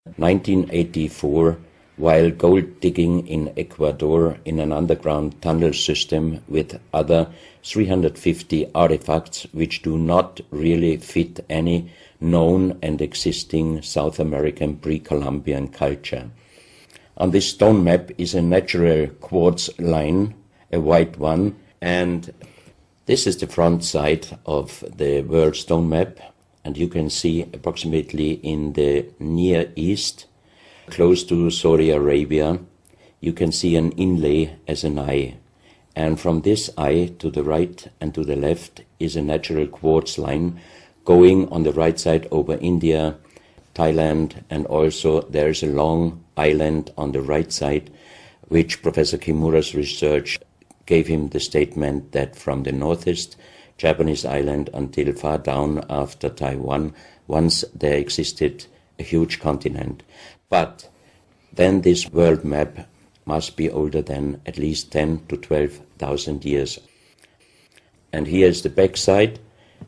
1984, while gold digging in Ecuador in an underground tunnel system with other 350 artifacts which do not really fit any known and existing South American pre-Columbian culture. On this stone map is a natural quartz line, a white one, and this is the front side of the world stone map, and you can see approximately in the Near East, close to Saudi Arabia, you can see an inlay as an eye. And from this eye to the right and to the left is a natural quartz line going on the right side over India, Thailand, and also there is a long island on the right side, which Professor Kimura's research gave him the statement that from the northeast Japanese island until far down after Taiwan, once there existed a huge continent. But then this world map must be older than at least 10 to 12,000 years. And here is the back side,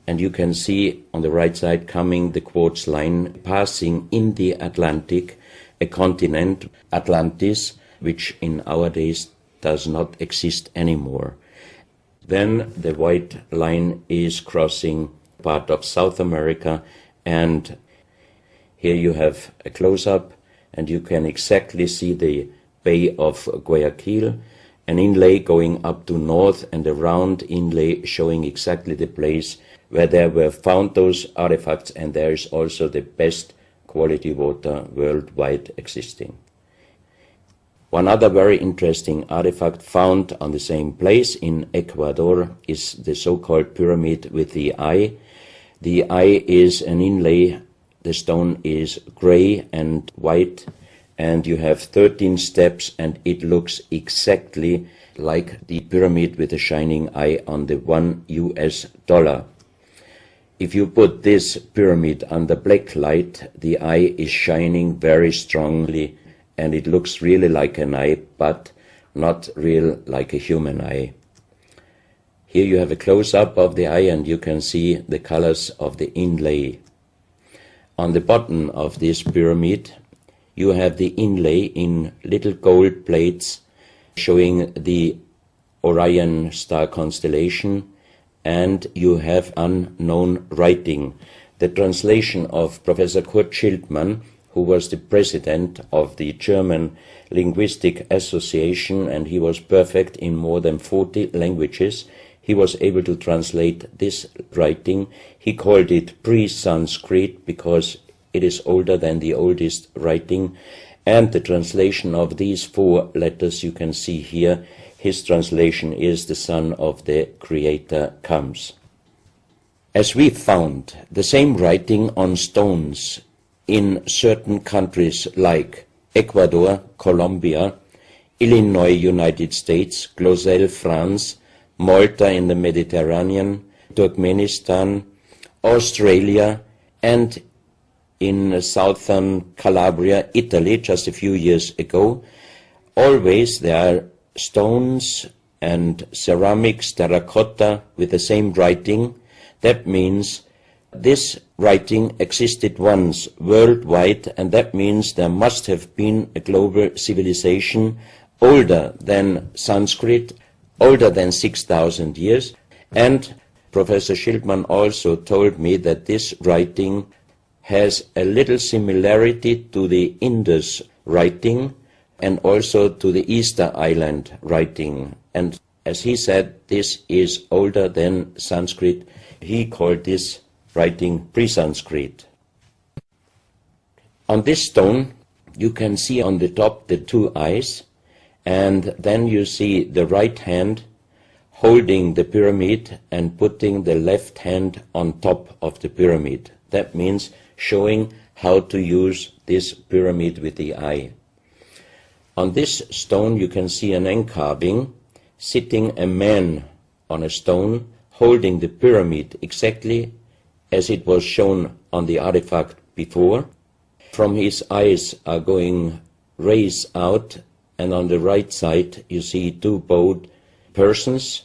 and you can see on the right side coming the quartz line passing in the Atlantic, a continent, Atlantis, which in our days does not exist anymore. Then the white line is crossing part of South America, and here you have a close-up, and you can exactly see the Bay of Guayaquil, an inlay going up to north, and a round inlay showing exactly the place where there were found those artifacts, and there is also the best quality water worldwide existing. One other very interesting artifact found on the same place in Ecuador is the so-called pyramid with the eye. The eye is an inlay, the stone is gray and white, and you have 13 steps, and it looks exactly like the pyramid with the shining eye on the $1 US. If you put this pyramid under black light, the eye is shining very strongly, and it looks really like an eye, but not real like a human eye. Here you have a close-up of the eye, and you can see the colors of the inlay. On the bottom of this pyramid, you have the inlay in little gold plates showing the Orion star constellation, and you have unknown writing. The translation of Professor Kurt Schildmann, who was the president of the German Linguistic Association, and he was perfect in more than 40 languages. He was able to translate this writing. He called it pre-Sanskrit because it is older than the oldest writing. And the translation of these 4 letters you can see here, his translation is "the Son of the Creator comes." As we found the same writing on stones in certain countries like Ecuador, Colombia, Illinois, United States, Clausel, France, Malta in the Mediterranean, Turkmenistan, Australia, and in southern Calabria, Italy, just a few years ago. Always there are stones and ceramics, terracotta, with the same writing. That means this writing existed once worldwide, and that means there must have been a global civilization older than Sanskrit, older than 6,000 years. And Professor Schildmann also told me that this writing has a little similarity to the Indus writing and also to the Easter Island writing. And as he said, this is older than Sanskrit. He called this writing pre-Sanskrit. On this stone, you can see on the top the 2 eyes, and then you see the right hand holding the pyramid and putting the left hand on top of the pyramid. That means showing how to use this pyramid with the eye. On this stone you can see an encarving, sitting a man on a stone holding the pyramid exactly as it was shown on the artifact before. From his eyes are going rays out, and on the right side you see 2 bowed persons.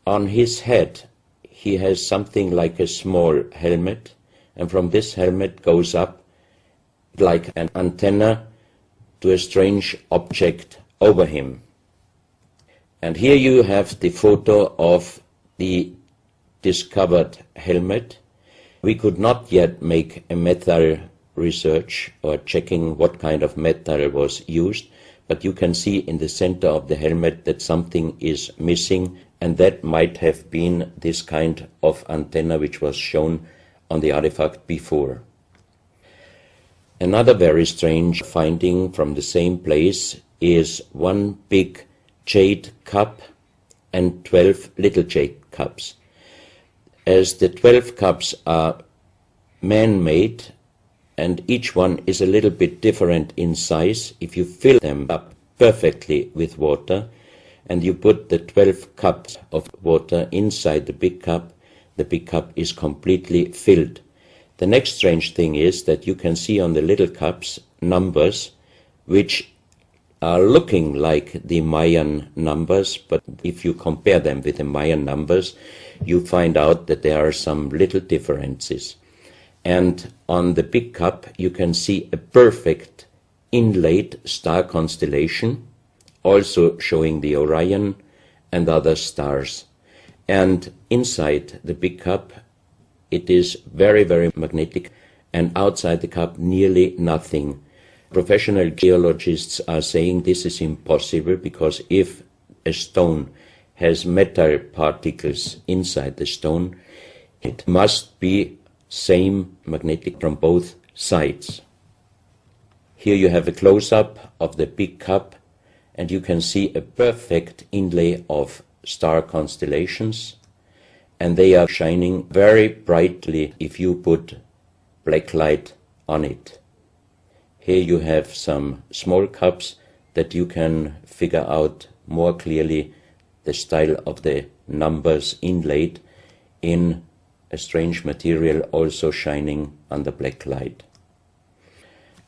On his head he has something like a small helmet, and from this helmet goes up like an antenna to a strange object over him. And here you have the photo of the discovered helmet. We could not yet make a metal research or checking what kind of metal was used, but you can see in the center of the helmet that something is missing, and that might have been this kind of antenna which was shown on the artifact before. Another very strange finding from the same place is one big jade cup and 12 little jade cups. As the 12 cups are man-made and each one is a little bit different in size, if you fill them up perfectly with water and you put the 12 cups of water inside the big cup is completely filled. The next strange thing is that you can see on the little cups numbers which are looking like the Mayan numbers, but if you compare them with the Mayan numbers, you find out that there are some little differences. And on the big cup you can see a perfect inlaid star constellation, also showing the Orion and other stars. And inside the big cup it is very, very magnetic, and outside the cup nearly nothing. Professional geologists are saying this is impossible because if a stone has metal particles inside the stone, it must be same magnetic from both sides. Here you have a close-up of the big cup and you can see a perfect inlay of star constellations, and they are shining very brightly if you put black light on it. Here you have some small cups that you can figure out more clearly the style of the numbers inlaid in a strange material also shining under black light.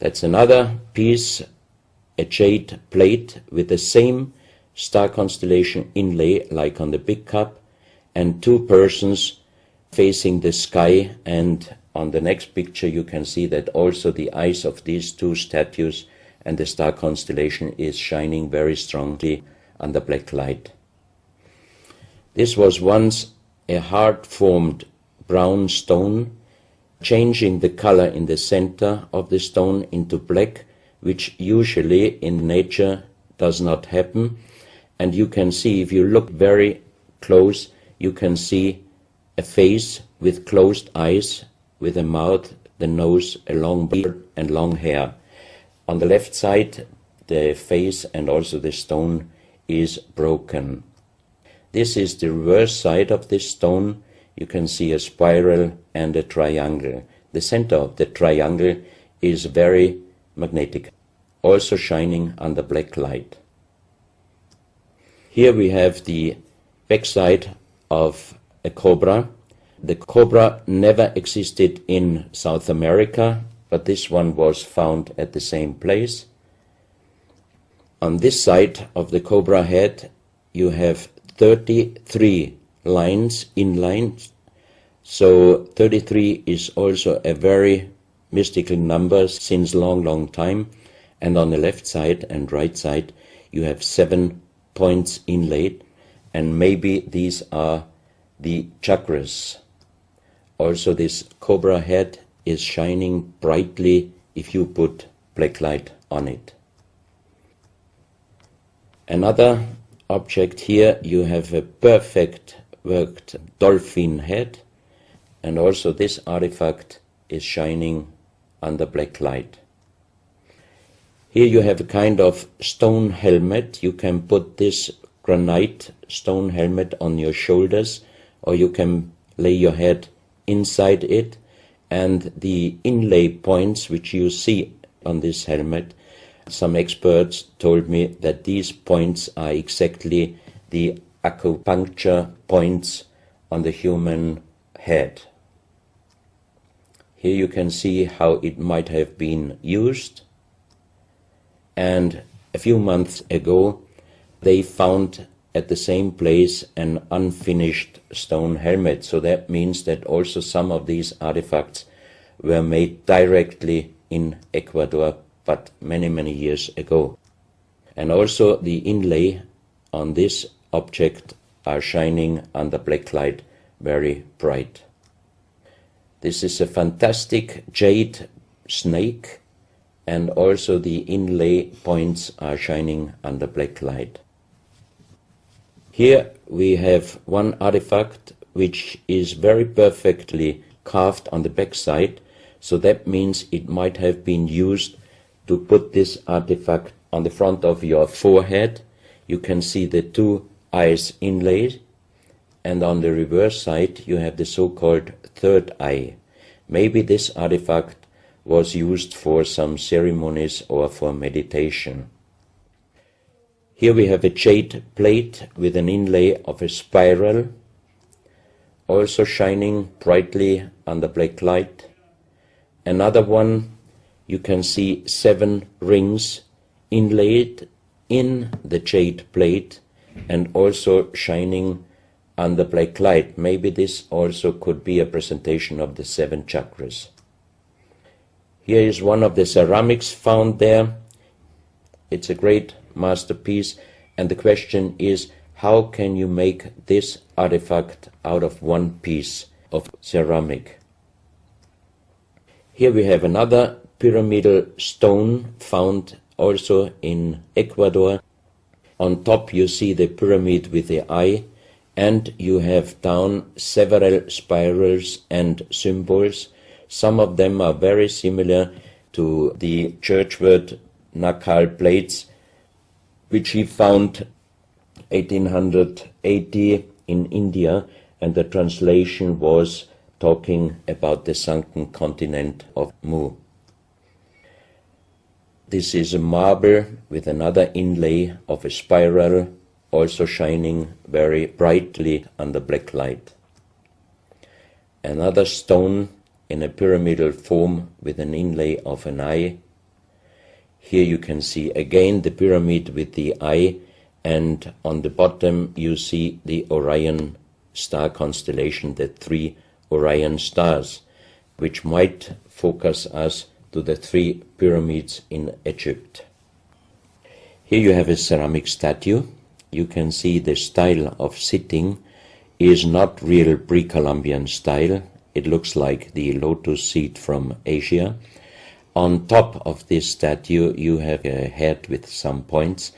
That's another piece, a jade plate with the same star constellation inlay like on the big cup, and two persons facing the sky, and on the next picture you can see that also the eyes of these two statues and the star constellation is shining very strongly under black light. This was once a hard-formed brown stone, changing the color in the center of the stone into black, which usually in nature does not happen. And you can see, if you look very close, you can see a face with closed eyes, with a mouth, the nose, a long beard and long hair. On the left side, the face and also the stone is broken. This is the reverse side of this stone. You can see a spiral and a triangle. The center of the triangle is very magnetic, also shining under black light. Here we have the backside of a cobra. The cobra never existed in South America, but this one was found at the same place. On this side of the cobra head you have 33 lines, inlines. So 33 is also a very mystical number since long time. And on the left side and right side you have 7 points inlaid, and maybe these are the chakras. Also this cobra head is shining brightly if you put black light on it. Another object here, you have a perfect worked dolphin head, and also this artifact is shining under black light. Here you have a kind of stone helmet. You can put this granite stone helmet on your shoulders, or you can lay your head inside it, and the inlay points which you see on this helmet, some experts told me that these points are exactly the acupuncture points on the human head. Here you can see how it might have been used. And a few months ago they found at the same place an unfinished stone helmet. So that means that also some of these artifacts were made directly in Ecuador, but many, many years ago. And also the inlay on this object are shining under black light very bright. This is a fantastic jade snake, and also the inlay points are shining under black light. Here we have one artifact which is very perfectly carved on the back side, so that means it might have been used to put this artifact on the front of your forehead. You can see the two eyes inlaid, and on the reverse side you have the so-called third eye. Maybe this artifact was used for some ceremonies or for meditation. Here we have a jade plate with an inlay of a spiral, also shining brightly under black light. Another one, you can see 7 rings inlaid in the jade plate and also shining under black light. Maybe this also could be a presentation of the 7 chakras. Here is one of the ceramics found there. It's a great masterpiece, and the question is, how can you make this artifact out of one piece of ceramic? Here we have another pyramidal stone found also in Ecuador. On top you see the pyramid with the eye, and you have down several spirals and symbols. Some of them are very similar to the churchward Nakal plates, which he found 1880 in India, and the translation was talking about the sunken continent of Mu. This is a marble with another inlay of a spiral, also shining very brightly under black light. Another stone in a pyramidal form with an inlay of an eye. Here you can see again the pyramid with the eye, and on the bottom you see the Orion star constellation, the 3 Orion stars, which might focus us to the 3 pyramids in Egypt. Here you have a ceramic statue. You can see the style of sitting is not real pre-Columbian style. It looks like the lotus seat from Asia. On top of this statue you have a head with some points,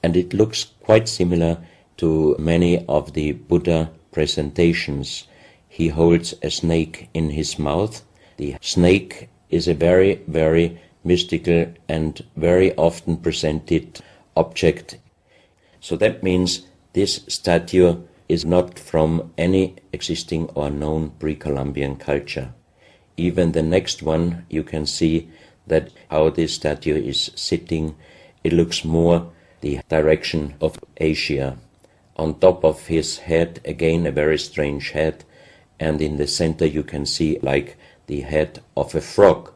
and it looks quite similar to many of the Buddha presentations. He holds a snake in his mouth. The snake is a very, very mystical and very often presented object. So that means this statue is not from any existing or known pre-Columbian culture. Even the next one, you can see that how this statue is sitting, it looks more the direction of Asia. On top of his head, again a very strange head, and in the center you can see like the head of a frog.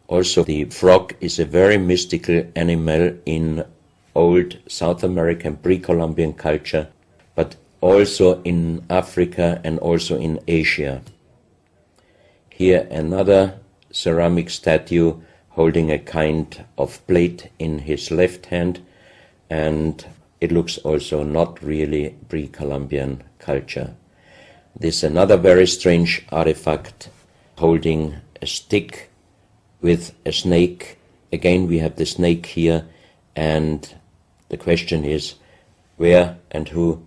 Also the frog is a very mystical animal in old South American pre-Columbian culture, but also in Africa and also in Asia. Here another ceramic statue holding a kind of plate in his left hand, and it looks also not really pre-Columbian culture. This another very strange artifact holding a stick with a snake. Again we have the snake here, and the question is where and who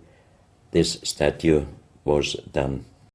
this statue was done.